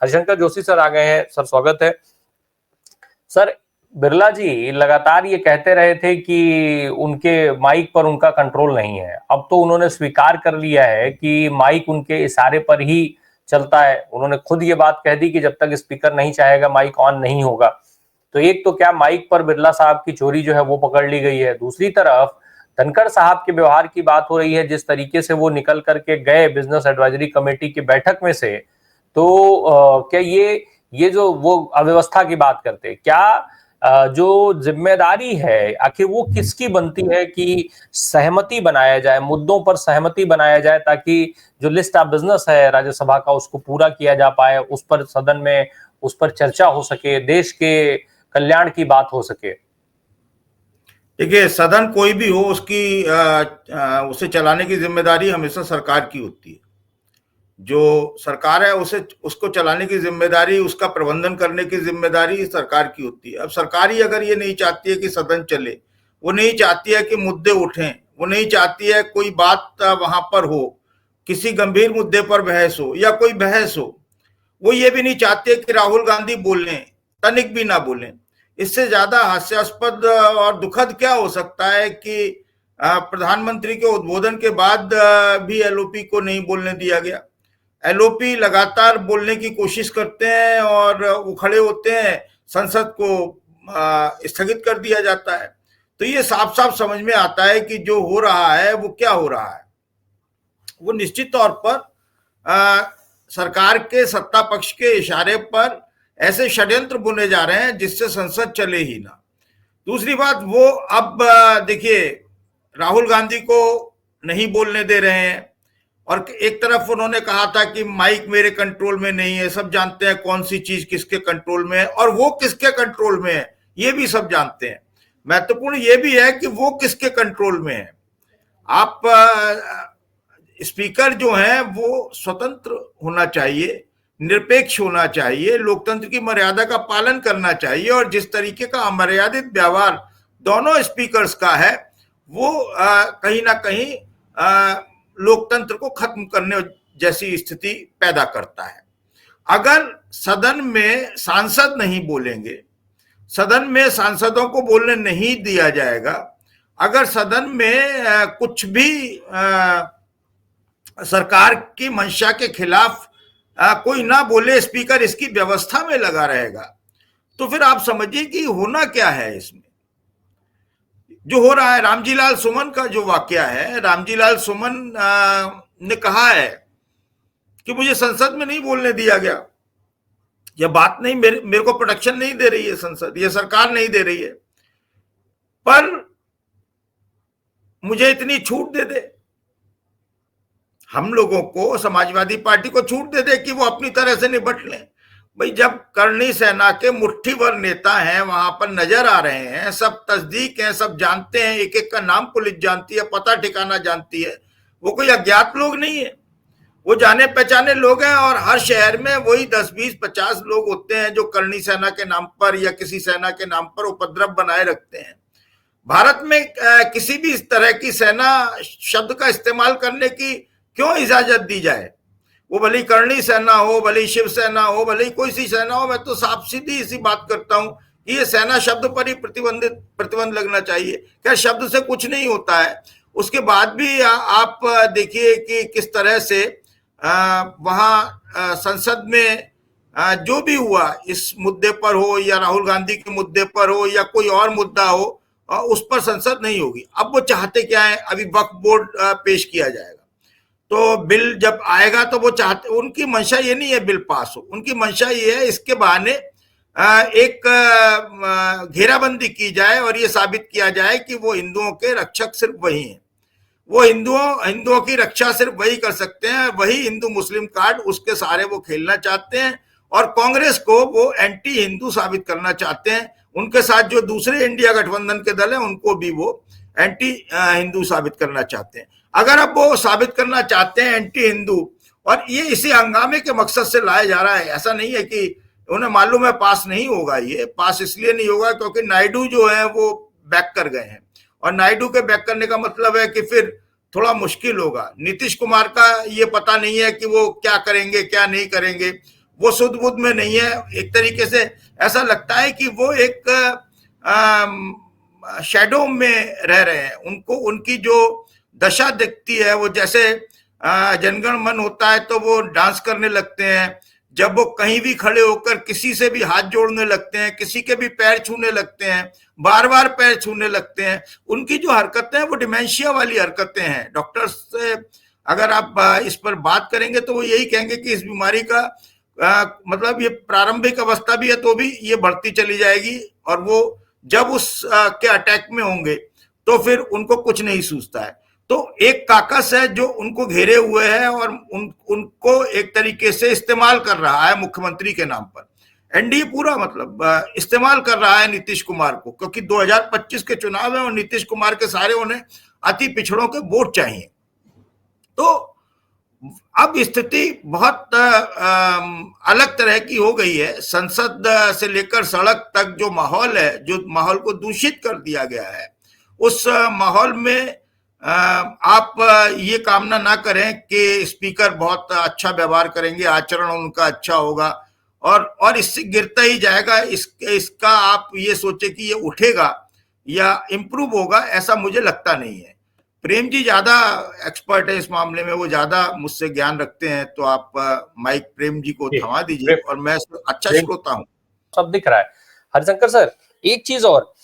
Harishankar Joshi sir आ गए हैं। Sir स्वागत है। सर, बिरला जी लगातार ये कहते रहे थे कि उनके माइक पर उनका कंट्रोल नहीं है। अब तो उन्होंने स्वीकार कर लिया है कि माइक उनके इशारे पर ही चलता है। उन्होंने खुद ये बात कह दी कि जब तक स्पीकर नहीं चाहेगा माइक ऑन नहीं होगा। तो एक तो क्या माइक पर बिरला साहब की चोरी जो है वो पकड़ ली गई है, दूसरी तरफ धनखड़ साहब के व्यवहार की बात हो रही है, जिस तरीके से वो निकल करके गए बिजनेस एडवाइजरी कमेटी की बैठक में से। तो क्या ये जो वो अव्यवस्था की बात करते, क्या जो जिम्मेदारी है आखिर वो किसकी बनती है कि सहमति बनाया जाए, मुद्दों पर सहमति बनाया जाए, ताकि जो लिस्ट ऑफ बिजनेस है राज्यसभा का उसको पूरा किया जा पाए, उस पर सदन में उस पर चर्चा हो सके, देश के कल्याण की बात हो सके। देखिए, सदन कोई भी हो उसे चलाने की जिम्मेदारी हमेशा सरकार की होती है। जो सरकार है उसको चलाने की जिम्मेदारी, उसका प्रबंधन करने की जिम्मेदारी सरकार की होती है। अब सरकार ही अगर ये नहीं चाहती है कि सदन चले, वो नहीं चाहती है कि मुद्दे उठें, वो नहीं चाहती है कोई बात वहां पर हो, किसी गंभीर मुद्दे पर बहस हो या कोई बहस हो, वो ये भी नहीं चाहते कि राहुल गांधी बोलें, तनिक भी ना बोलें। इससे ज्यादा हास्यास्पद और दुखद क्या हो सकता है कि प्रधानमंत्री के उद्बोधन के बाद भी एलओपी को नहीं बोलने दिया गया। एलओपी लगातार बोलने की कोशिश करते हैं और वो खड़े होते हैं, संसद को स्थगित कर दिया जाता है। तो ये साफ साफ समझ में आता है कि जो हो रहा है वो क्या हो रहा है। वो निश्चित तौर पर सरकार के सत्ता पक्ष के इशारे पर ऐसे षड्यंत्र बुने जा रहे हैं जिससे संसद चले ही ना। दूसरी बात, वो अब देखिए राहुल गांधी को नहीं बोलने दे रहे हैं, और एक तरफ उन्होंने कहा था कि माइक मेरे कंट्रोल में नहीं है। सब जानते हैं कौन सी चीज किसके कंट्रोल में है और वो किसके कंट्रोल में है, ये भी सब जानते हैं। महत्वपूर्ण ये भी है कि वो किसके कंट्रोल में है। आप स्पीकर जो है वो स्वतंत्र होना चाहिए, निरपेक्ष होना चाहिए, लोकतंत्र की मर्यादा का पालन करना चाहिए, और जिस तरीके का अमर्यादित व्यवहार दोनों स्पीकर्स का है वो कहीं ना कहीं लोकतंत्र को खत्म करने जैसी स्थिति पैदा करता है। अगर सदन में सांसद नहीं बोलेंगे, सदन में सांसदों को बोलने नहीं दिया जाएगा, अगर सदन में कुछ भी सरकार की मंशा के खिलाफ कोई ना बोले, स्पीकर इसकी व्यवस्था में लगा रहेगा, तो फिर आप समझिए कि होना क्या है। इसमें जो हो रहा है, रामजी लाल सुमन का जो वाकया है, रामजी लाल सुमन ने कहा है कि मुझे संसद में नहीं बोलने दिया गया। यह बात नहीं, मेरे को प्रोटेक्शन नहीं दे रही है संसद, यह सरकार नहीं दे रही है, पर मुझे इतनी छूट दे दे, हम लोगों को, समाजवादी पार्टी को छूट दे दे कि वो अपनी तरह से निपट लें। भाई, जब करणी सेना के मुट्ठी भर नेता हैं वहां पर नजर आ रहे हैं, सब तस्दीक हैं, सब जानते हैं, एक एक का नाम पुलिस जानती है, पता ठिकाना जानती है, वो कोई अज्ञात लोग नहीं है, वो जाने पहचाने लोग हैं। और हर शहर में वही 10, 20, 50 लोग होते हैं जो करणी सेना के नाम पर या किसी सेना के नाम पर उपद्रव बनाए रखते हैं। भारत में किसी भी इस तरह की सेना शब्द का इस्तेमाल करने की क्यों इजाजत दी जाए? वो भले करणी सेना हो, भले शिवसेना हो, भले कोई सी सेना हो, मैं तो साफ सीधी इसी बात करता हूं कि ये सेना शब्द पर ही प्रतिबंध लगना चाहिए। क्या शब्द से कुछ नहीं होता है? उसके बाद भी आप देखिए कि किस तरह से वहां संसद में जो भी हुआ, इस मुद्दे पर हो या राहुल गांधी के मुद्दे पर हो या कोई और मुद्दा हो, उस पर संसद नहीं होगी। अब वो चाहते क्या है? अभी वक्फ बोर्ड पेश किया जाएगा, तो बिल जब आएगा तो वो चाहते, उनकी मंशा ये नहीं है बिल पास हो, उनकी मंशा ये है इसके बहाने एक घेराबंदी की जाए और ये साबित किया जाए कि वो हिंदुओं के रक्षक सिर्फ वही हैं, वो हिंदुओं की रक्षा सिर्फ वही कर सकते हैं, वही हिंदू मुस्लिम कार्ड, उसके सहारे वो खेलना चाहते हैं। और कांग्रेस को वो एंटी हिंदू साबित करना चाहते हैं। उनके साथ जो दूसरे इंडिया गठबंधन के दल हैं उनको भी वो एंटी हिंदू साबित करना चाहते हैं। अगर अब वो साबित करना चाहते हैं एंटी हिंदू, और ये इसी हंगामे के मकसद से लाया जा रहा है, ऐसा नहीं है कि उन्हें मालूम है पास नहीं होगा। ये पास इसलिए नहीं होगा क्योंकि नायडू जो है वो बैक कर गए हैं, और नायडू के बैक करने का मतलब है कि फिर थोड़ा मुश्किल होगा। नीतीश कुमार का ये पता नहीं है कि वो क्या करेंगे क्या नहीं करेंगे। वो सुध बुध में नहीं है। एक तरीके से ऐसा लगता है कि वो एक शैडो में रह रहे हैं। उनको उनकी जो दशा दिखती है वो जैसे जनगण मन होता है तो वो डांस करने लगते हैं, जब वो कहीं भी खड़े होकर किसी से भी हाथ जोड़ने लगते हैं, किसी के भी पैर छूने लगते हैं, बार बार पैर छूने लगते हैं, उनकी जो हरकतें हैं वो डिमेंशिया वाली हरकतें हैं। डॉक्टर्स से अगर आप इस पर बात करेंगे तो वो यही कहेंगे कि इस बीमारी का मतलब ये प्रारंभिक अवस्था भी है तो भी ये बढ़ती चली जाएगी, और वो जब उस के अटैक में होंगे तो फिर उनको कुछ नहीं सूझता है। तो एक काकस है जो उनको घेरे हुए है और उनको एक तरीके से इस्तेमाल कर रहा है मुख्यमंत्री के नाम पर। एनडीए पूरा मतलब इस्तेमाल कर रहा है नीतीश कुमार को, क्योंकि 2025 के चुनाव है और नीतीश कुमार के सारे उन्हें अति पिछड़ों के वोट चाहिए। तो अब स्थिति बहुत अलग तरह की हो गई है। संसद से लेकर सड़क तक जो माहौल है, जो माहौल को दूषित कर दिया गया है, उस माहौल में आप ये कामना ना करें कि स्पीकर बहुत अच्छा व्यवहार करेंगे, आचरण उनका अच्छा होगा और इससे गिरता ही जाएगा। इसका आप ये सोचे कि ये उठेगा या इम्प्रूव होगा, ऐसा मुझे लगता नहीं है। प्रेम जी ज्यादा एक्सपर्ट है इस मामले में, वो ज्यादा मुझसे ज्ञान रखते हैं, तो आप माइक प्रेम जी को थमा दीजिए और मैं अच्छा श्रोता हूँ। सब दिख रहा है। हरिशंकर सर, एक चीज और,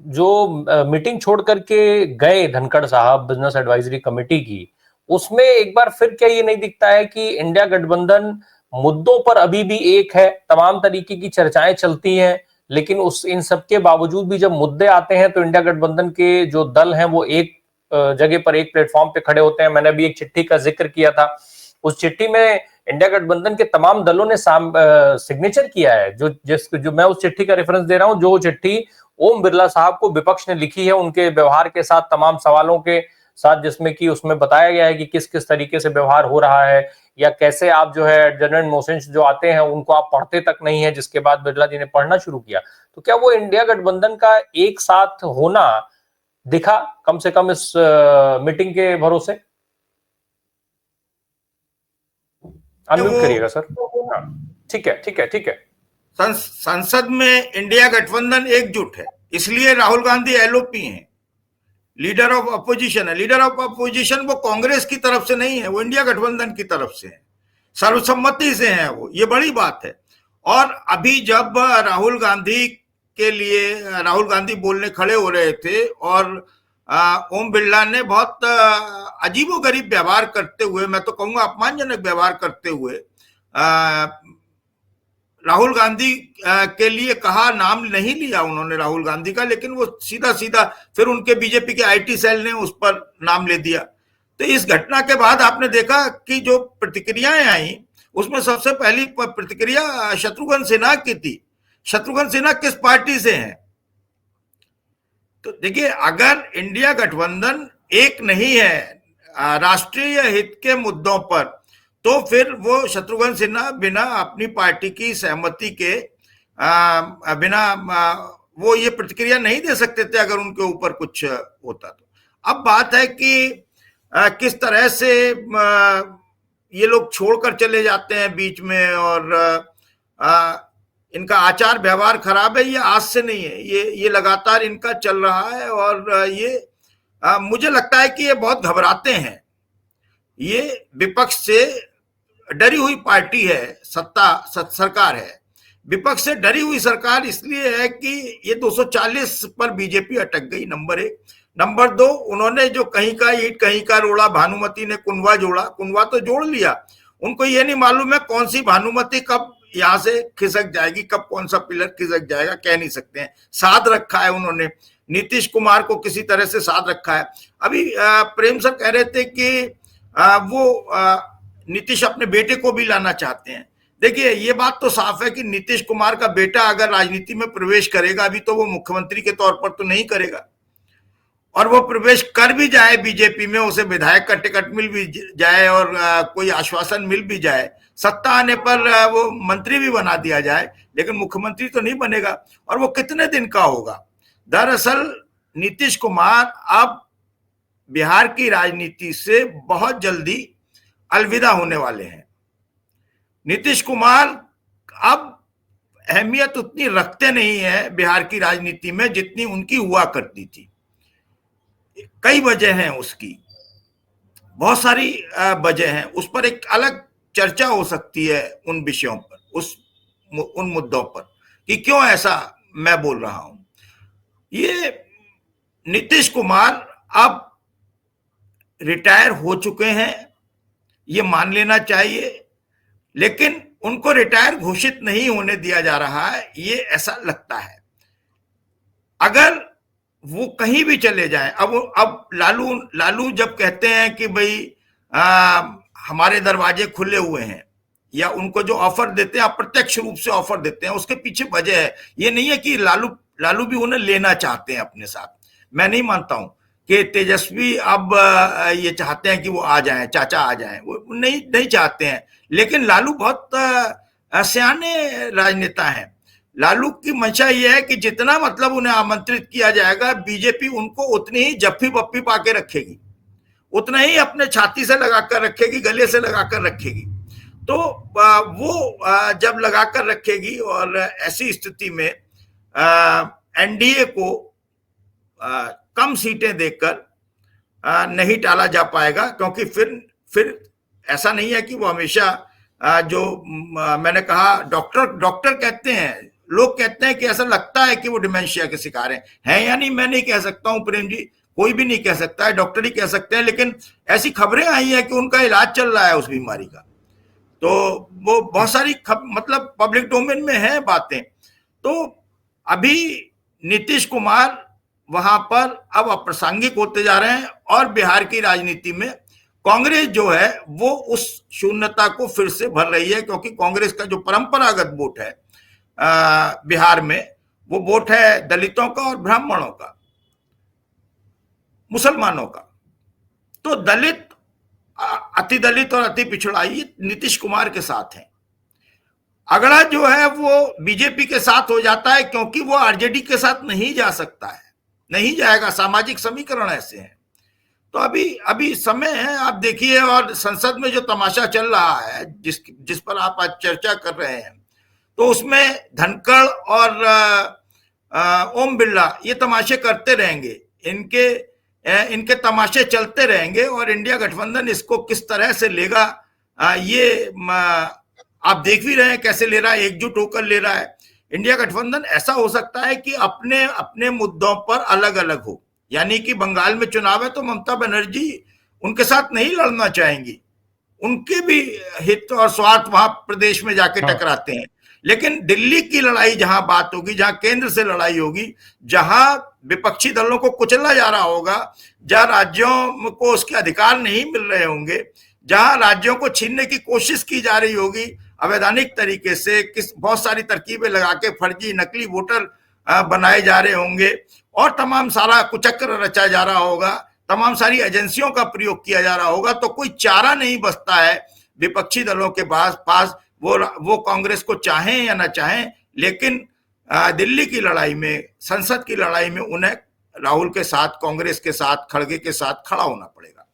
जो मीटिंग छोड़ करके गए धनखड़ साहब बिजनेस एडवाइजरी कमेटी की, उसमें एक बार फिर क्या ये नहीं दिखता है कि इंडिया गठबंधन मुद्दों पर अभी भी एक है, तमाम तरीके की चर्चाएं चलती हैं, लेकिन इन सबके बावजूद भी जब मुद्दे आते हैं तो इंडिया गठबंधन के जो दल हैं वो एक जगह पर, एक प्लेटफॉर्म पे खड़े होते हैं। मैंने अभी एक चिट्ठी का जिक्र किया था, उस चिट्ठी में इंडिया गठबंधन के तमाम दलों ने सिग्नेचर किया है। जो मैं उस चिट्ठी का रेफरेंस दे रहा हूं, जो चिट्ठी ओम बिरला साहब को विपक्ष ने लिखी है उनके व्यवहार के साथ, तमाम सवालों के साथ, जिसमें कि उसमें बताया गया है कि किस किस तरीके से व्यवहार हो रहा है, या कैसे आप जो है जनरल मोशंस जो आते हैं उनको आप पढ़ते तक नहीं है, जिसके बाद बिरला जी ने पढ़ना शुरू किया। तो क्या वो इंडिया गठबंधन का एक साथ होना दिखा कम से कम इस मीटिंग के भरोसे? अनम्यूट करिएगा सर। ठीक है, ठीक है, ठीक है। संसद में इंडिया गठबंधन एकजुट है, इसलिए राहुल गांधी एलओपी हैं, लीडर ऑफ अपोजिशन है। लीडर ऑफ अपोजिशन वो कांग्रेस की तरफ से नहीं है, वो इंडिया गठबंधन की तरफ से है, सर्वसम्मति से है वो, ये बड़ी बात है। और अभी जब राहुल गांधी बोलने खड़े हो रहे थे और ओम बिरला ने बहुत अजीबोगरीब व्यवहार करते हुए, मैं तो कहूंगा अपमानजनक व्यवहार करते हुए राहुल गांधी के लिए कहा, नाम नहीं लिया उन्होंने राहुल गांधी का, लेकिन वो सीधा सीधा फिर उनके बीजेपी के आईटी सेल ने उस पर नाम ले दिया। तो इस घटना के बाद आपने देखा कि जो प्रतिक्रियाएं आई, उसमें सबसे पहली प्रतिक्रिया शत्रुघ्न सिन्हा की थी। शत्रुघ्न सिन्हा किस पार्टी से हैं? तो देखिए, अगर इंडिया गठबंधन एक नहीं है राष्ट्रीय हित के मुद्दों पर, तो फिर वो शत्रुघ्न सिन्हा बिना अपनी पार्टी की सहमति के बिना वो ये प्रतिक्रिया नहीं दे सकते थे अगर उनके ऊपर कुछ होता तो। अब बात है कि किस तरह से ये लोग छोड़कर चले जाते हैं बीच में, और इनका आचार व्यवहार खराब है, ये आज से नहीं है, ये लगातार इनका चल रहा है। और ये मुझे लगता है कि ये बहुत घबराते हैं। ये विपक्ष से डरी हुई पार्टी है, सरकार है, विपक्ष से डरी हुई सरकार इसलिए है कि ये 240 पर बीजेपी अटक गई, नंबर 1। नंबर 2, उन्होंने जो कहीं का ईंट कहीं का रोड़ा, भानुमति ने कुनवा जोड़ा, कुनवा तो जोड़ लिया, उनको ये नहीं मालूम है कौन सी भानुमति कब यहां से खिसक जाएगी, कब कौन सा पिलर खिसक जाएगा, कह नहीं सकते हैं। साध रखा है उन्होंने, नीतीश कुमार को किसी तरह से साध रखा है। अभी प्रेम सर कह रहे थे कि वो नीतीश अपने बेटे को भी लाना चाहते हैं। देखिए, ये बात तो साफ है कि नीतीश कुमार का बेटा अगर राजनीति में प्रवेश करेगा, अभी तो वो मुख्यमंत्री के तौर पर तो नहीं करेगा, और वो प्रवेश कर भी जाए बीजेपी में, उसे विधायक का टिकट मिल भी जाए और कोई आश्वासन मिल भी जाए, सत्ता आने पर वो मंत्री भी बना दिया जाए, लेकिन मुख्यमंत्री तो नहीं बनेगा। और वो कितने दिन का होगा? दरअसल नीतीश कुमार अब बिहार की राजनीति से बहुत जल्दी अलविदा होने वाले हैं। नीतीश कुमार अब अहमियत उतनी रखते नहीं है बिहार की राजनीति में जितनी उनकी हुआ करती थी। कई वजह हैं उसकी, बहुत सारी वजह हैं, उस पर एक अलग चर्चा हो सकती है उन विषयों पर, उन मुद्दों पर कि क्यों ऐसा मैं बोल रहा हूं। ये नीतीश कुमार अब रिटायर हो चुके हैं, ये मान लेना चाहिए, लेकिन उनको रिटायर घोषित नहीं होने दिया जा रहा है, ये ऐसा लगता है। अगर वो कहीं भी चले जाएं, अब लालू जब कहते हैं कि भाई हमारे दरवाजे खुले हुए हैं, या उनको जो ऑफर देते हैं अप्रत्यक्ष रूप से ऑफर देते हैं, उसके पीछे वजह है। ये नहीं है कि लालू भी उन्हें लेना चाहते हैं अपने साथ। मैं नहीं मानता हूं कि तेजस्वी अब ये चाहते हैं कि वो आ जाएं, चाचा आ जाएं, वो नहीं चाहते हैं। लेकिन लालू बहुत सियाने राजनेता हैं। लालू की मंशा यह है कि जितना मतलब उन्हें आमंत्रित किया जाएगा, बीजेपी उनको उतनी ही जफ्फी पप्पी पाके रखेगी, उतना ही अपने छाती से लगाकर रखेगी, गले से लगाकर रखेगी। तो वो जब लगाकर रखेगी, और ऐसी स्थिति में एनडीए को कम सीटें देकर नहीं टाला जा पाएगा, क्योंकि फिर ऐसा नहीं है कि वो हमेशा जो मैंने कहा, डॉक्टर कहते हैं, लोग कहते हैं कि ऐसा लगता है कि वो डिमेंशिया के शिकार हैं या नहीं, मैं नहीं कह सकता हूं प्रेम जी, कोई भी नहीं कह सकता है, डॉक्टर ही कह सकते हैं। लेकिन ऐसी खबरें आई हैं कि उनका इलाज चल रहा है उस बीमारी का, तो वो बहुत सारी मतलब पब्लिक डोमेन में है बातें। तो अभी नीतीश कुमार वहां पर अब अप्रासंगिक होते जा रहे हैं, और बिहार की राजनीति में कांग्रेस जो है वो उस शून्यता को फिर से भर रही है, क्योंकि कांग्रेस का जो परंपरागत वोट है बिहार में, वो वोट है दलितों का और ब्राह्मणों का, मुसलमानों का। तो दलित, अति दलित और अति पिछड़ा ये नीतीश कुमार के साथ है। अगला जो है वो बीजेपी के साथ हो जाता है, क्योंकि वो आरजेडी के साथ नहीं जा सकता है, नहीं जाएगा, सामाजिक समीकरण ऐसे हैं। तो अभी समय है, आप देखिए। और संसद में जो तमाशा चल रहा है, जिस पर आप आज चर्चा कर रहे हैं, तो उसमें धनखड़ और ओम बिरला ये तमाशे करते रहेंगे, इनके तमाशे चलते रहेंगे, और इंडिया गठबंधन इसको किस तरह से लेगा ये आप देख भी रहे हैं कैसे ले रहा है, एकजुट होकर ले रहा है। इंडिया गठबंधन ऐसा हो सकता है कि अपने अपने मुद्दों पर अलग अलग हो, यानी कि बंगाल में चुनाव है तो ममता बनर्जी उनके साथ नहीं लड़ना चाहेंगी, उनके भी हित और स्वार्थ वहां प्रदेश में जाके टकराते हैं। लेकिन दिल्ली की लड़ाई जहां बात होगी, जहां केंद्र से लड़ाई होगी, जहां विपक्षी दलों को कुचला जा रहा होगा, जहां राज्यों को उसके अधिकार नहीं मिल रहे होंगे, जहां राज्यों को छीनने की कोशिश की जा रही होगी अवैधानिक तरीके से, बहुत सारी तरकीबें लगा के फर्जी नकली वोटर बनाए जा रहे होंगे, और तमाम सारा कुचक्र रचा जा रहा होगा, तमाम सारी एजेंसियों का प्रयोग किया जा रहा होगा, तो कोई चारा नहीं बचता है विपक्षी दलों के पास वो कांग्रेस को चाहें या ना चाहें, लेकिन दिल्ली की लड़ाई में, संसद की लड़ाई में उन्हें राहुल के साथ, कांग्रेस के साथ, खड़गे के साथ खड़ा होना पड़ेगा।